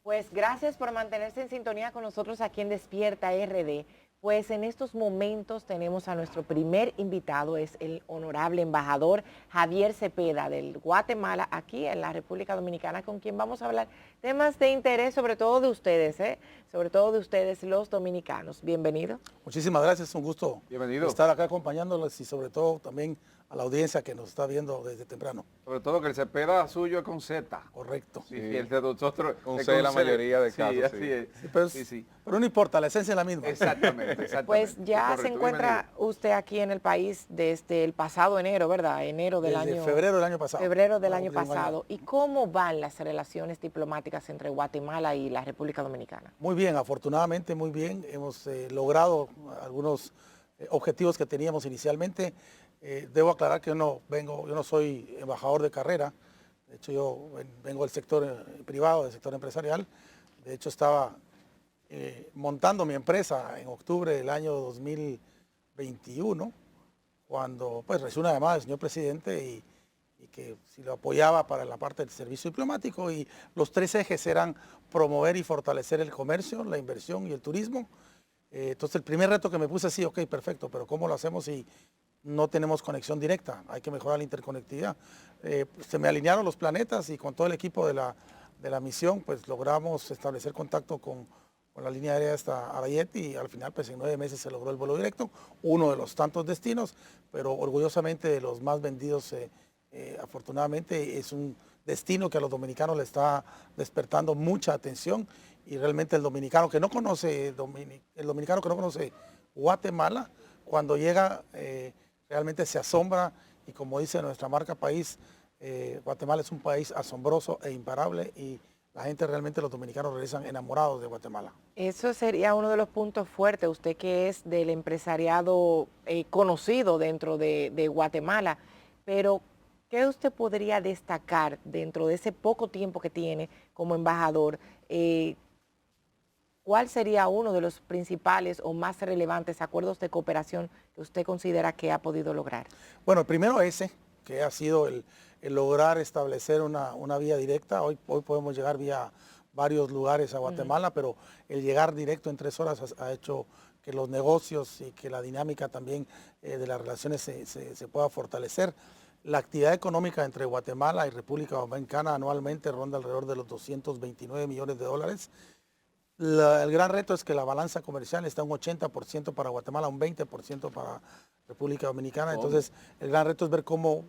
Pues gracias por mantenerse en sintonía con nosotros aquí en Despierta RD. Pues en estos momentos tenemos a nuestro primer invitado, es el honorable embajador Javier Cepeda del Guatemala aquí en la República Dominicana, con quien vamos a hablar temas de interés, sobre todo de ustedes, sobre todo de ustedes los dominicanos. Bienvenido. Muchísimas gracias, un gusto Bienvenido. estar acá acompañándoles y sobre todo también a la audiencia que nos está viendo desde temprano. Sobre todo que el Cepeda suyo es con Z. Correcto. Sí, y el de nosotros Con es C la mayoría de casos, así sí. es. Pero no importa, la esencia es la misma. Exactamente. Pues ya Correcto, se encuentra usted aquí en el país desde el pasado enero, ¿verdad? Enero del Desde año... febrero del año pasado. Febrero del Vamos a año cumplir un pasado. ¿Y cómo van las relaciones diplomáticas entre Guatemala y la República Dominicana? Muy bien, afortunadamente muy bien. Hemos logrado algunos objetivos que teníamos inicialmente. Debo aclarar que yo no soy embajador de carrera. De hecho, yo vengo del sector privado, del sector empresarial. De hecho, estaba montando mi empresa en octubre del año 2021, cuando pues recibí una llamada del señor presidente y que si lo apoyaba para la parte del servicio diplomático, y los tres ejes eran promover y fortalecer el comercio, la inversión y el turismo. Entonces el primer reto que me puse así, ok, perfecto, pero ¿cómo lo hacemos si no tenemos conexión directa? Hay que mejorar la interconectividad. Se me alinearon los planetas y con todo el equipo de la misión pues logramos establecer contacto con la línea aérea hasta Arayet, y al final pues en 9 meses se logró el vuelo directo, uno de los tantos destinos, pero orgullosamente de los más vendidos. Afortunadamente es un destino que a los dominicanos le está despertando mucha atención, y realmente el dominicano que no conoce Guatemala, cuando llega realmente se asombra, y como dice nuestra marca país, Guatemala es un país asombroso e imparable, y la gente realmente, los dominicanos regresan enamorados de Guatemala. Eso sería uno de los puntos fuertes, usted que es del empresariado conocido dentro de Guatemala, pero ¿qué usted podría destacar dentro de ese poco tiempo que tiene como embajador? ¿Cuál sería uno de los principales o más relevantes acuerdos de cooperación que usted considera que ha podido lograr? Bueno, primero ese, que ha sido el lograr establecer una vía directa. Hoy podemos llegar vía varios lugares a Guatemala, pero el llegar directo en 3 horas ha hecho que los negocios y que la dinámica también de las relaciones se pueda fortalecer. La actividad económica entre Guatemala y República Dominicana anualmente ronda alrededor de los 229 millones de dólares. El gran reto es que la balanza comercial está un 80% para Guatemala, un 20% para República Dominicana. Entonces, el gran reto es ver cómo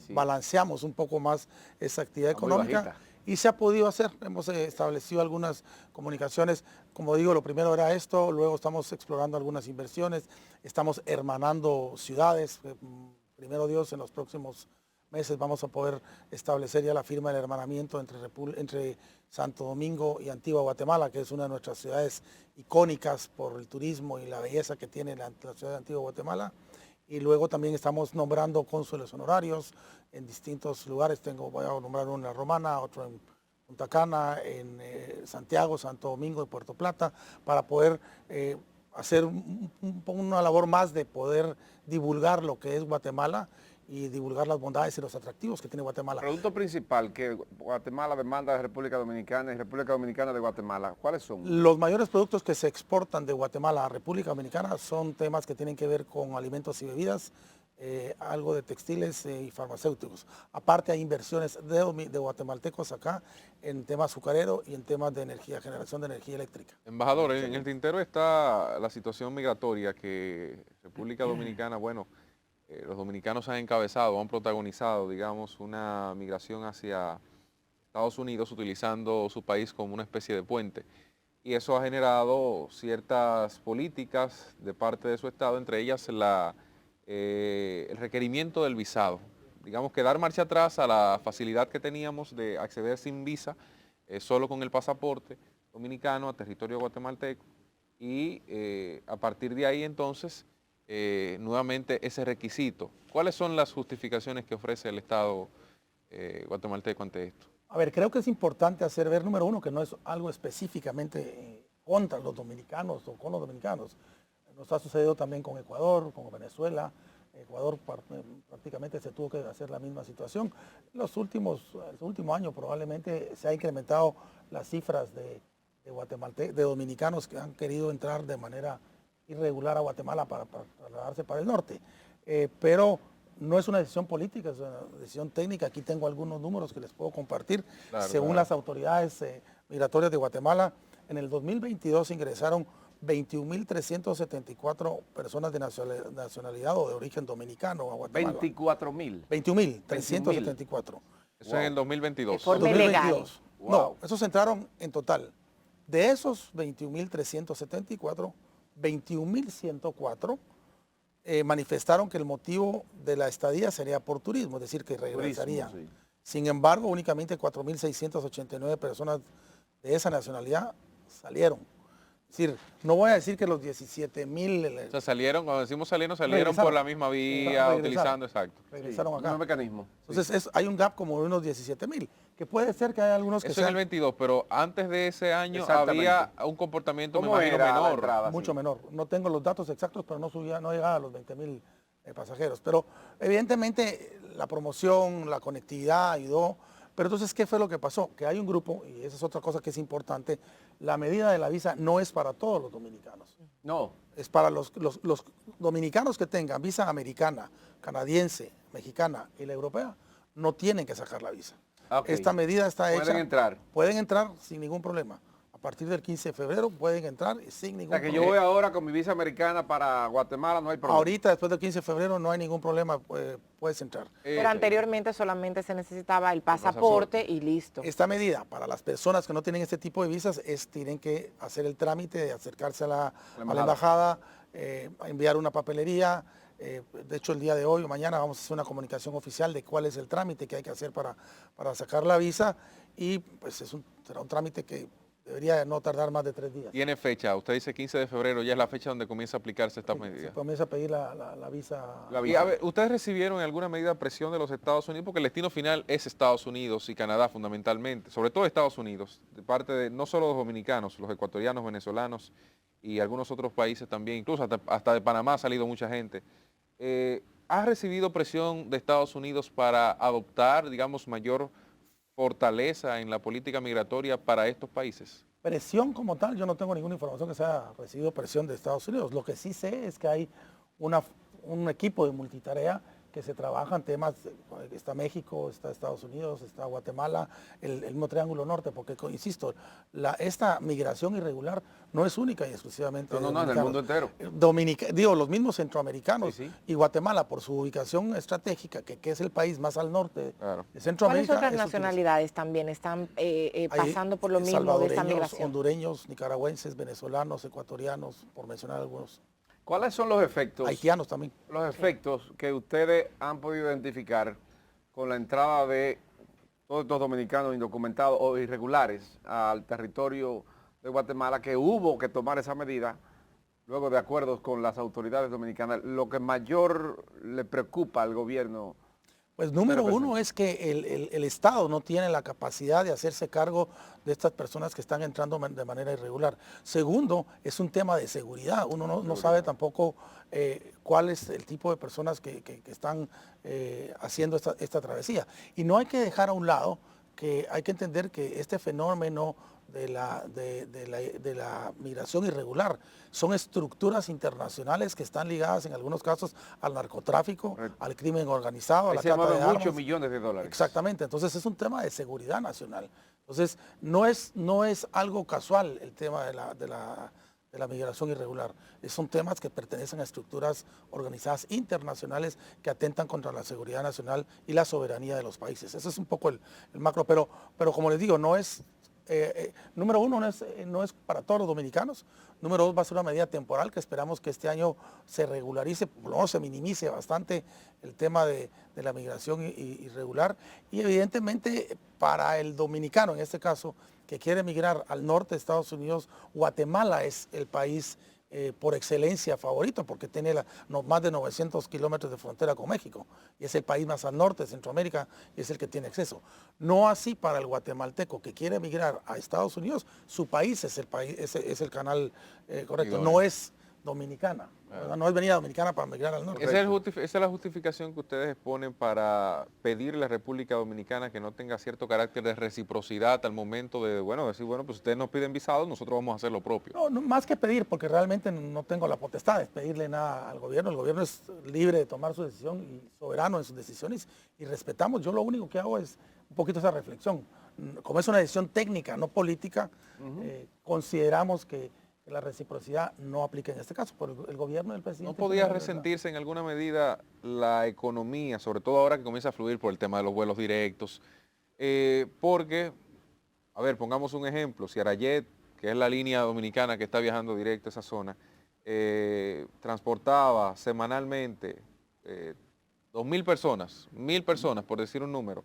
balanceamos un poco más esa actividad económica. Y se ha podido hacer. Hemos establecido algunas comunicaciones. Como digo, lo primero era esto, luego estamos explorando algunas inversiones, estamos hermanando ciudades. Primero Dios, en los próximos meses vamos a poder establecer ya la firma del hermanamiento entre Santo Domingo y Antigua Guatemala, que es una de nuestras ciudades icónicas por el turismo y la belleza que tiene la ciudad de Antigua Guatemala. Y luego también estamos nombrando cónsules honorarios en distintos lugares. Voy a nombrar uno en La Romana, otro en Punta Cana, en Santiago, Santo Domingo y Puerto Plata, para poder hacer una labor más de poder divulgar lo que es Guatemala y divulgar las bondades y los atractivos que tiene Guatemala. El producto principal que Guatemala demanda de República Dominicana y República Dominicana de Guatemala, ¿cuáles son? Los mayores productos que se exportan de Guatemala a República Dominicana son temas que tienen que ver con alimentos y bebidas, algo de textiles y farmacéuticos. Aparte hay inversiones de guatemaltecos acá en temas azucarero y en temas de energía, generación de energía eléctrica. Embajador, en el tintero está la situación migratoria que República Dominicana, bueno, los dominicanos han encabezado, han protagonizado, digamos, una migración hacia Estados Unidos utilizando su país como una especie de puente. Y eso ha generado ciertas políticas de parte de su Estado, entre ellas el requerimiento del visado. Digamos que dar marcha atrás a la facilidad que teníamos de acceder sin visa, solo con el pasaporte dominicano a territorio guatemalteco, y a partir de ahí entonces nuevamente ese requisito. ¿Cuáles son las justificaciones que ofrece el Estado guatemalteco ante esto? A ver, creo que es importante hacer ver, número uno, que no es algo específicamente contra los dominicanos o con los dominicanos. Nos ha sucedido también con Ecuador, con Venezuela. Ecuador prácticamente se tuvo que hacer la misma situación. El último año probablemente se ha incrementado las cifras de dominicanos que han querido entrar de manera irregular a Guatemala para trasladarse para el norte. Pero no es una decisión política, es una decisión técnica. Aquí tengo algunos números que les puedo compartir. Claro, Según las autoridades migratorias de Guatemala, en el 2022 ingresaron 21.374 personas de nacionalidad o de origen dominicano a Guatemala. 24.000. 21.374. Eso en el 2022. De forma ilegal. Wow. No, esos entraron en total. De esos 21.374, 21.104 manifestaron que el motivo de la estadía sería por turismo, es decir, que regresarían. Turismo, sí. Sin embargo, únicamente 4.689 personas de esa nacionalidad salieron. Es decir, no voy a decir que los 17.000 O sea, salieron, cuando decimos salieron por Regresaron. la misma vía, Regresaron. utilizando, exacto. regresaron Sí, acá. un mecanismo. Entonces hay un gap como de unos 17.000, que puede ser que hay algunos que Eso en el sean 22, pero antes de ese año Exactamente. había un comportamiento, me ¿Cómo imagino, era la menor. entrada? mucho Sí. menor. No tengo los datos exactos, pero no llegaba a los 20.000 pasajeros. Pero evidentemente la promoción, la conectividad ayudó. Pero entonces, ¿qué fue lo que pasó? Que hay un grupo, y esa es otra cosa que es importante, la medida de la visa no es para todos los dominicanos. No. Es para los dominicanos que tengan visa americana, canadiense, mexicana y la europea, no tienen que sacar la visa. Ok. Esta medida está hecha. Pueden entrar. Pueden entrar sin ningún problema. A partir del 15 de febrero pueden entrar sin O ningún sea, que problema. yo voy ahora con mi visa americana para Guatemala, no hay problema. Ahorita, después del 15 de febrero, no hay ningún problema, puedes entrar. Pero anteriormente solamente se necesitaba el pasaporte y listo. Esta medida para las personas que no tienen este tipo de visas tienen que hacer el trámite de acercarse a la embajada, enviar una papelería. De hecho, el día de hoy o mañana vamos a hacer una comunicación oficial de cuál es el trámite que hay que hacer para sacar la visa, y pues será un trámite que debería no tardar más de 3 días. Tiene fecha, usted dice 15 de febrero, ya es la fecha donde comienza a aplicarse esta Se medida. comienza a pedir la visa. Y a ver, ¿ustedes recibieron en alguna medida presión de los Estados Unidos? Porque el destino final es Estados Unidos y Canadá fundamentalmente, sobre todo Estados Unidos, de parte de no solo los dominicanos, los ecuatorianos, venezolanos y algunos otros países también, incluso hasta de Panamá ha salido mucha gente. ¿Has recibido presión de Estados Unidos para adoptar, digamos, mayor fortaleza en la política migratoria para estos países? Presión como tal, yo no tengo ninguna información que se haya recibido presión de Estados Unidos. Lo que sí sé es que hay un equipo de multitarea que se trabaja en temas, está México, está Estados Unidos, está Guatemala, el mismo Triángulo Norte, porque, insisto, esta migración irregular no es única y exclusivamente No, en el mundo entero. Los mismos centroamericanos Sí, sí. y Guatemala, por su ubicación estratégica, que es el país más al norte Claro. de Centroamérica. ¿Cuáles otras es utilizado. nacionalidades también están Hay pasando por lo mismo de esta salvadoreños, migración? hondureños, nicaragüenses, venezolanos, ecuatorianos, por mencionar algunos. ¿Cuáles son los efectos? Haitianos también. Los efectos que ustedes han podido identificar con la entrada de todos estos dominicanos indocumentados o irregulares al territorio de Guatemala, que hubo que tomar esa medida luego de acuerdos con las autoridades dominicanas? Lo que mayor le preocupa al gobierno. Pues número uno es que el Estado no tiene la capacidad de hacerse cargo de estas personas que están entrando de manera irregular. Segundo, es un tema de seguridad. Uno no sabe tampoco cuál es el tipo de personas que están haciendo esta travesía. Y no hay que dejar a un lado que hay que entender que este fenómeno de la migración irregular son estructuras internacionales que están ligadas en algunos casos al narcotráfico, al crimen organizado, a la Se trata de mueven armas. muchos millones de dólares. Exactamente, entonces es un tema de seguridad nacional. Entonces no es algo casual el tema de la migración irregular. Son temas que pertenecen a estructuras organizadas internacionales que atentan contra la seguridad nacional y la soberanía de los países. Ese es un poco el macro, pero como les digo, no es, número uno, no es para todos los dominicanos. Número dos, va a ser una medida temporal que esperamos que este año se regularice, por lo menos se minimice bastante el tema de la migración irregular. Y evidentemente para el dominicano, en este caso, que quiere migrar al norte de Estados Unidos, Guatemala es el país por excelencia favorito, porque tiene más de 900 kilómetros de frontera con México, y es el país más al norte de Centroamérica, y es el que tiene acceso. No así para el guatemalteco que quiere migrar a Estados Unidos, su país es el canal correcto, no es Dominicana. No es venida dominicana para migrar al norte. Esa es la justificación que ustedes exponen para pedirle a la República Dominicana que no tenga cierto carácter de reciprocidad al momento de, bueno, decir, bueno, pues ustedes nos piden visados, nosotros vamos a hacer lo propio. No, más que pedir, porque realmente no tengo la potestad de pedirle nada al gobierno. El gobierno es libre de tomar su decisión y soberano en sus decisiones y respetamos. Yo lo único que hago es un poquito esa reflexión. Como es una decisión técnica, no política, consideramos que la reciprocidad no aplica en este caso, pero el gobierno del presidente... ¿No podía resentirse en alguna medida la economía, sobre todo ahora que comienza a fluir por el tema de los vuelos directos? Porque, a ver, pongamos un ejemplo, si Arayet, que es la línea dominicana que está viajando directo a esa zona, transportaba semanalmente 2.000 personas, 1.000 personas, por decir un número.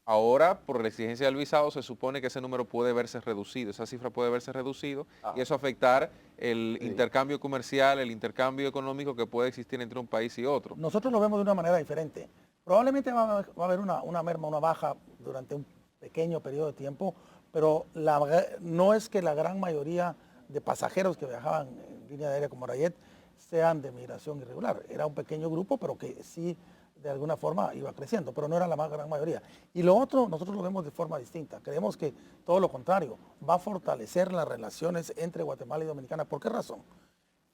Ahora, por la exigencia del visado, se supone que ese número puede verse reducido, esa cifra puede verse reducido y eso afectar el intercambio comercial, el intercambio económico que puede existir entre un país y otro. Nosotros lo vemos de una manera diferente. Probablemente va a haber una merma, una baja durante un pequeño periodo de tiempo, pero no es que la gran mayoría de pasajeros que viajaban en línea aérea como Arayet sean de migración irregular. Era un pequeño grupo, pero que sí de alguna forma iba creciendo, pero no era la gran mayoría. Y lo otro, nosotros lo vemos de forma distinta. Creemos que todo lo contrario, va a fortalecer las relaciones entre Guatemala y Dominicana. ¿Por qué razón?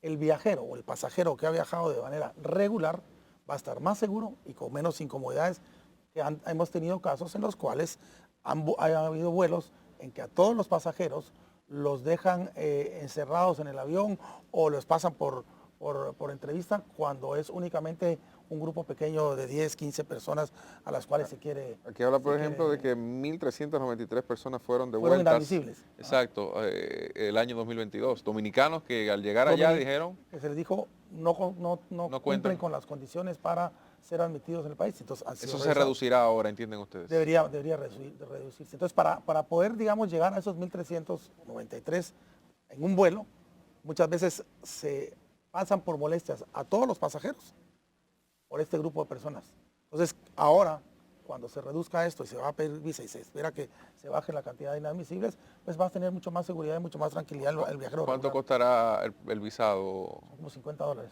El viajero o el pasajero que ha viajado de manera regular va a estar más seguro y con menos incomodidades. Hemos tenido casos en los cuales han habido vuelos en que a todos los pasajeros los dejan encerrados en el avión o los pasan por entrevista cuando es únicamente un grupo pequeño de 10, 15 personas a las cuales se quiere... Aquí habla, por ejemplo, de que 1.393 personas fueron devueltas. Fueron inadmisibles. Exacto, el año 2022. Dominicanos que al llegar allá dijeron... Que se les dijo no cumplen con las condiciones para ser admitidos en el país. Entonces, eso se reducirá ahora, ¿entienden ustedes? Debería reducirse. Entonces, para poder, digamos, llegar a esos 1.393 en un vuelo, muchas veces se pasan por molestias a todos los pasajeros por este grupo de personas. Entonces, ahora, cuando se reduzca esto y se va a pedir visa y se espera que se baje la cantidad de inadmisibles, pues va a tener mucho más seguridad y mucho más tranquilidad el viajero. ¿Cuánto costará el visado? Son como $50.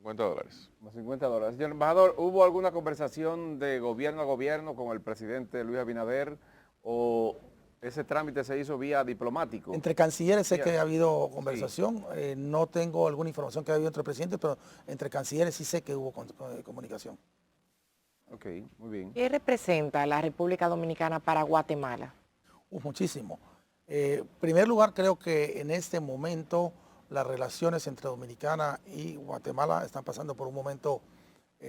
$50. Como $50. Señor embajador, ¿hubo alguna conversación de gobierno a gobierno con el presidente Luis Abinader o ese trámite se hizo vía diplomático? Entre cancilleres sé que ha habido conversación, no tengo alguna información que ha habido entre presidentes, pero entre cancilleres sí sé que hubo comunicación. Ok, muy bien. ¿Qué representa la República Dominicana para Guatemala? Muchísimo. En primer lugar, creo que en este momento las relaciones entre Dominicana y Guatemala están pasando por un momento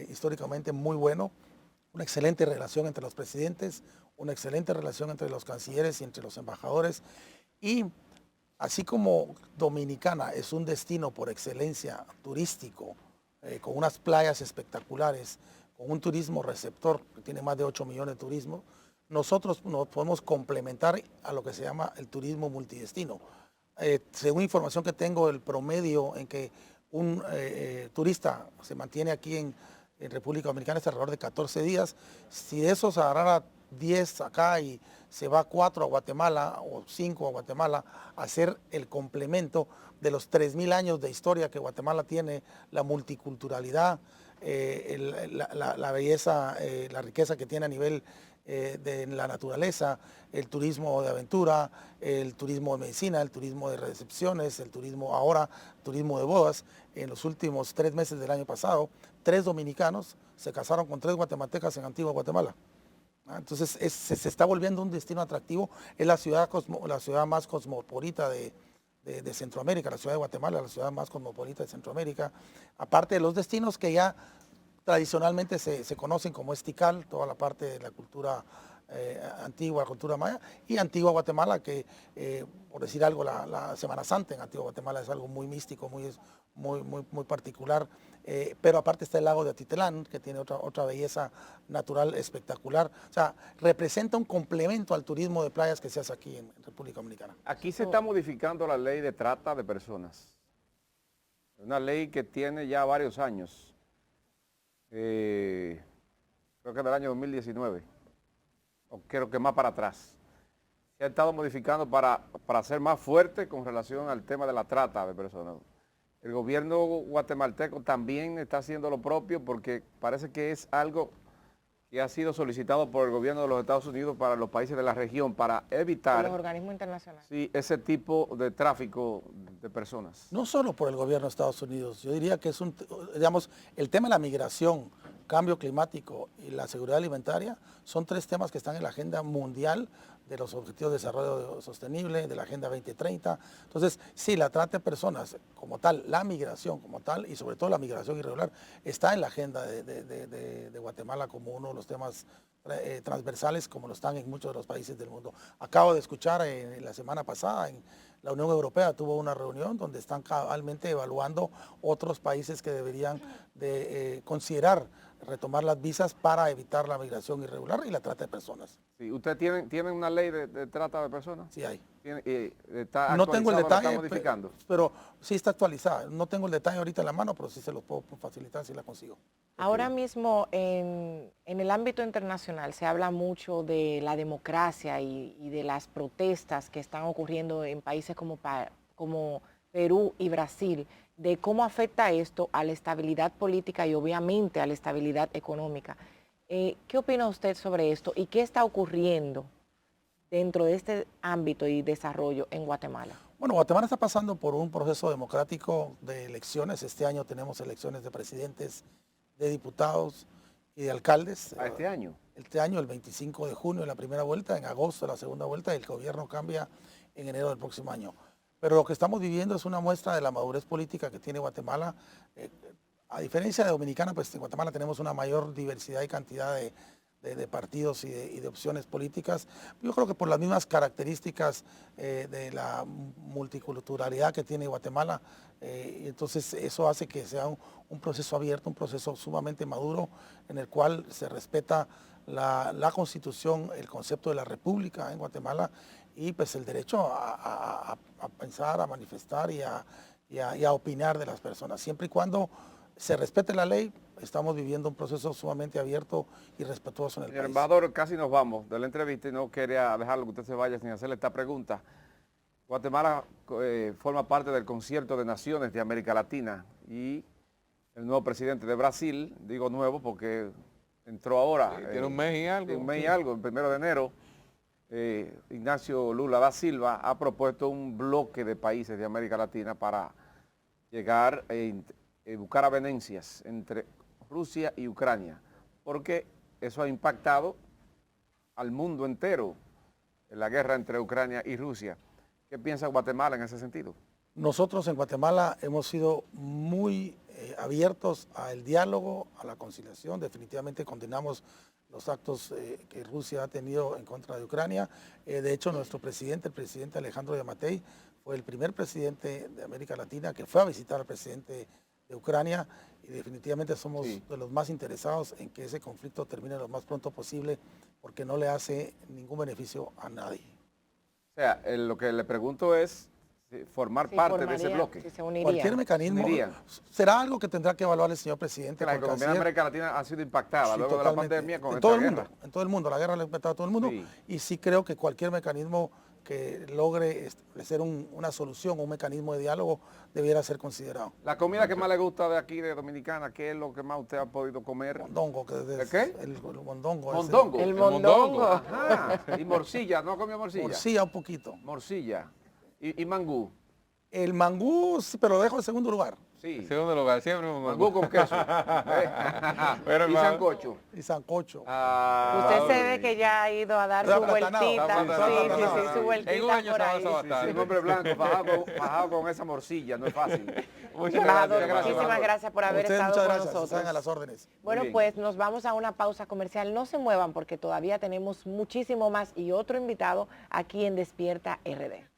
históricamente muy bueno, una excelente relación entre los presidentes, una excelente relación entre los cancilleres y entre los embajadores. Y así como Dominicana es un destino por excelencia turístico, con unas playas espectaculares, con un turismo receptor que tiene más de 8 millones de turismo, nosotros nos podemos complementar a lo que se llama el turismo multidestino. Según información que tengo, el promedio en que un turista se mantiene aquí en República Dominicana es alrededor de 14 días. Si de esos agarrara 10 acá y se va 4 a Guatemala o 5 a Guatemala a hacer el complemento de los 3.000 años de historia que Guatemala tiene, la multiculturalidad, la belleza, la riqueza que tiene a nivel de la naturaleza, el turismo de aventura, el turismo de medicina, el turismo de recepciones, el turismo ahora, turismo de bodas. En los últimos 3 meses del año pasado, 3 dominicanos se casaron con 3 guatemaltecas en Antigua Guatemala. Entonces se está volviendo un destino atractivo. Es la ciudad más cosmopolita de Centroamérica, la ciudad de Guatemala, la ciudad más cosmopolita de Centroamérica. Aparte de los destinos que ya tradicionalmente se conocen como es Tikal, toda la parte de la cultura antigua, la cultura maya, y Antigua Guatemala, que por decir algo, la Semana Santa en Antigua Guatemala es algo muy místico, muy particular, pero aparte está el lago de Atitlán, que tiene otra belleza natural espectacular. O sea, representa un complemento al turismo de playas que se hace aquí en República Dominicana. Aquí se está modificando la ley de trata de personas. Una ley que tiene ya varios años. Creo que del año 2019, o creo que más para atrás. Se ha estado modificando para ser más fuerte con relación al tema de la trata de personas. el gobierno guatemalteco también está haciendo lo propio, porque parece que es algo que ha sido solicitado por el gobierno de los Estados Unidos para los países de la región, para Por evitar los organismos internacionales. sí, ese tipo de tráfico de personas. No solo por el gobierno de Estados Unidos, yo diría que es digamos, el tema de la migración, cambio climático y la seguridad alimentaria son tres temas que están en la agenda mundial de los Objetivos de Desarrollo Sostenible, de la Agenda 2030. Entonces, sí, la trata de personas como tal, la migración como tal, y sobre todo la migración irregular, está en la agenda de Guatemala como uno de los temas transversales, como lo están en muchos de los países del mundo. Acabo de escuchar la semana pasada en la Unión Europea tuvo una reunión donde están cabalmente evaluando otros países que deberían de considerar retomar las visas para evitar la migración irregular y la trata de personas. Sí, ¿ustedes tienen una ley de trata de personas? Sí hay. ¿Está No tengo el actualizada o la detalle, está modificando? pero sí está actualizada. No tengo el detalle ahorita en la mano, pero sí se los puedo facilitar si la consigo. Ahora mismo en el ámbito internacional se habla mucho de la democracia y de las protestas que están ocurriendo en países como Perú y Brasil, de cómo afecta esto a la estabilidad política y obviamente a la estabilidad económica. ¿Qué opina usted sobre esto y qué está ocurriendo dentro de este ámbito y desarrollo en Guatemala? Bueno, Guatemala está pasando por un proceso democrático de elecciones. Este año tenemos elecciones de presidentes, de diputados y de alcaldes. ¿A este año? Este año, el 25 de junio, la primera vuelta, en agosto, la segunda vuelta, y el gobierno cambia en enero del próximo año. Pero lo que estamos viviendo es una muestra de la madurez política que tiene Guatemala. A diferencia de Dominicana, pues en Guatemala tenemos una mayor diversidad y cantidad de partidos y de opciones políticas. Yo creo que por las mismas características de la multiculturalidad que tiene Guatemala, entonces eso hace que sea un proceso abierto, un proceso sumamente maduro, en el cual se respeta la Constitución, el concepto de la República en Guatemala y pues el derecho a pensar, a manifestar y a opinar de las personas. Siempre y cuando se respete la ley, estamos viviendo un proceso sumamente abierto y respetuoso en el Señor país. embajador, casi nos vamos de la entrevista y no quería dejarlo que usted se vaya sin hacerle esta pregunta. Guatemala forma parte del Concierto de Naciones de América Latina y el nuevo presidente de Brasil, digo nuevo porque entró ahora. Sí, tiene un mes y algo. Un mes y algo, el 1 de enero. Ignacio Lula da Silva ha propuesto un bloque de países de América Latina para llegar a buscar avenencias entre Rusia y Ucrania, porque eso ha impactado al mundo entero en la guerra entre Ucrania y Rusia. ¿Qué piensa Guatemala en ese sentido? Nosotros en Guatemala hemos sido muy abiertos al diálogo, a la conciliación. Definitivamente condenamos los actos que Rusia ha tenido en contra de Ucrania. De hecho, nuestro presidente, el presidente Alejandro Yamatei, fue el primer presidente de América Latina que fue a visitar al presidente de Ucrania y definitivamente somos de los más interesados en que ese conflicto termine lo más pronto posible porque no le hace ningún beneficio a nadie. O sea, lo que le pregunto es formar parte de ese bloque. Si se unirían. Cualquier mecanismo será algo que tendrá que evaluar el señor presidente. La economía de América Latina ha sido impactada luego de la pandemia con en esta todo el guerra. mundo, en todo el mundo, la guerra le ha impactado a todo el mundo y sí creo que cualquier mecanismo que logre establecer una solución, un mecanismo de diálogo debiera ser considerado. La comida que más le gusta de aquí de Dominicana, ¿qué es lo que más usted ha podido comer? Mondongo. ¿El qué? El mondongo. Mondongo. El mondongo. Ajá. Y morcilla, ¿no ha comido morcilla? Morcilla un poquito. Morcilla. ¿Y mangú? El mangú, sí, pero lo dejo en segundo lugar. Sí. Segundo lugar, siempre un Mangú con queso. Y sancocho. Y sancocho. Usted se ve que ya ha ido a dar su vueltita. Sí, su vueltita en un año por se ahí. avanza Sí, un hombre blanco fajado con esa morcilla, no es fácil. Embajador, muchísimas gracias por haber Ustedes, estado muchas con gracias, nosotros. están a las órdenes. Bueno, bien. pues nos vamos a una pausa comercial. No se muevan porque todavía tenemos muchísimo más y otro invitado aquí en Despierta RD.